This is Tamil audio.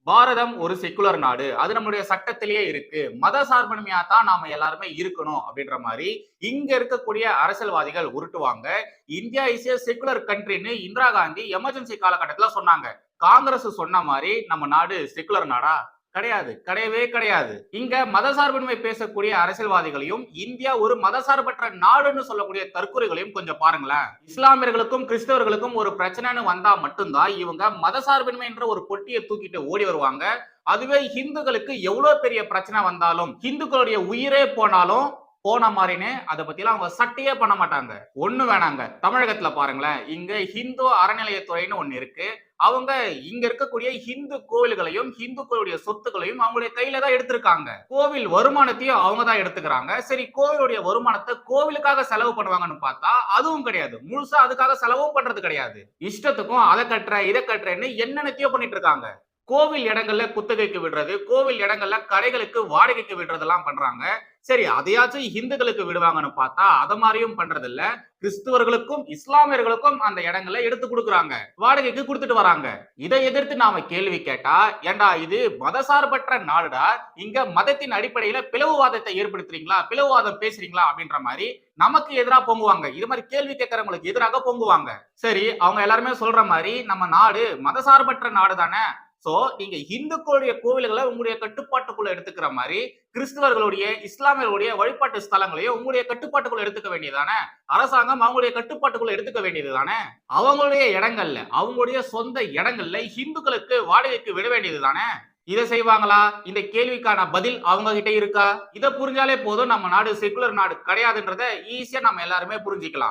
பாரதம் ஒரு செக்குலர் நாடு. அது நம்முடைய சட்டத்திலேயே இருக்கு. மத சார்பன்மையா தான் நாம எல்லாருமே இருக்கணும் அப்படின்ற மாரி இங்க இருக்கக்கூடிய அரசியல்வாதிகள் உருட்டுவாங்க. இந்தியா இஸ் எ செக்குலர் கண்ட்ரின்னு இந்திரா காந்தி எமர்ஜென்சி காலகட்டத்துல சொன்னாங்க. காங்கிரஸ் சொன்ன மாரி நம்ம நாடு செக்குலர் நாடா? கிடையாது. கிடையவே கிடையாது. இங்க மதசார்பின்மை பேசக்கூடிய அரசியல்வாதிகளையும், இந்தியா ஒரு மதசார்பற்ற நாடுன்னு சொல்லக்கூடிய தற்கொலைகளையும் கொஞ்சம் பாருங்களேன். இஸ்லாமியர்களுக்கும், கிறிஸ்தவர்களுக்கும் ஒரு பிரச்சனைன்னு வந்தா மட்டும்தான் இவங்க மதசார்பின்மை என்ற ஒரு பொட்டியை தூக்கிட்டு ஓடி வருவாங்க. அதுவே இந்துக்களுக்கு எவ்வளவு பெரிய பிரச்சனை வந்தாலும், இந்துக்களுடைய உயிரே போனாலும் போன மாறின்னு அதை பத்திலாம் அவங்க சட்டையே பண்ண மாட்டாங்க. ஒண்ணு வேணாங்க. தமிழகத்துல பாருங்களேன். இங்க இந்து அறநிலையத்துறைன்னு ஒண்ணு இருக்கு. அவங்க இங்க இருக்கக்கூடிய இந்து கோவில்களையும் இந்துக்களுடைய சொத்துக்களையும் அவங்களுடைய கையில தான் எடுத்திருக்காங்க. கோவில் வருமானத்தையும் அவங்க தான் எடுத்துக்கிறாங்க. சரி, கோவிலுடைய வருமானத்தை கோவிலுக்காக செலவு பண்ணுவாங்கன்னு பார்த்தா அதுவும் கிடையாது. முழுசா அதுக்காக செலவும் பண்றது கிடையாது. இஷ்டத்துக்கும் அதை கட்டுற இதை கட்டுறேன்னு என்னென்னத்தையோ பண்ணிட்டு இருக்காங்க. கோவில் இடங்கள்ல குத்தகைக்கு விடுறது, கோவில் இடங்கள்ல கடைகளுக்கு வாடகைக்கு விடுறதெல்லாம் பண்றாங்க. சரி, அதையாச்சும் இந்துக்களுக்கு விடுவாங்கன்னு பார்த்தா அத மாதிரியும் பண்றது இல்ல. கிறிஸ்துவர்களுக்கும் இஸ்லாமியர்களுக்கும் அந்த இடங்களை எடுத்து கொடுக்குறாங்க, வாடகைக்கு கொடுத்துட்டு வராங்க. இதை எதிர்த்து நாம கேள்வி கேட்டா, ஏண்டா இது மதசார்பற்ற நாடுடா, இங்க மதத்தின் அடிப்படையில பிளவுவாதத்தை ஏற்படுத்துறீங்களா, பிளவுவாதம் பேசுறீங்களா அப்படின்ற மாதிரி நமக்கு எதிராக பொங்குவாங்க. இது மாதிரி கேள்வி கேட்கறவங்களுக்கு எதிராக பொங்குவாங்க. சரி, அவங்க எல்லாருமே சொல்ற மாதிரி நம்ம நாடு மதசார்பற்ற நாடு தானே. சோ நீங்க இந்துக்களுடைய கோவில்களை உங்களுடைய கட்டுப்பாட்டுக்குள்ள எடுத்துக்கிற மாதிரி கிறிஸ்தவர்களுடைய இஸ்லாமியர்களுடைய வழிபாட்டு ஸ்தலங்களையும் உங்களுடைய கட்டுப்பாட்டுக்குள்ள எடுத்துக்க வேண்டியதானே. அரசாங்கம் அவங்களுடைய கட்டுப்பாட்டுக்குள்ள எடுத்துக்க வேண்டியது தானே. அவங்களுடைய இடங்கள்ல அவங்களுடைய சொந்த இடங்கள்ல இந்துக்களுக்கு வாடகைக்கு விட வேண்டியது தானே. இதை செய்வாங்களா? இந்த கேள்விக்கான பதில் அவங்க கிட்ட இருக்கா? இதை புரிஞ்சாலே போதும் நம்ம நாடு செக்குலர் நாடு கிடையாதுன்றத ஈஸியா நம்ம எல்லாருமே புரிஞ்சுக்கலாம்.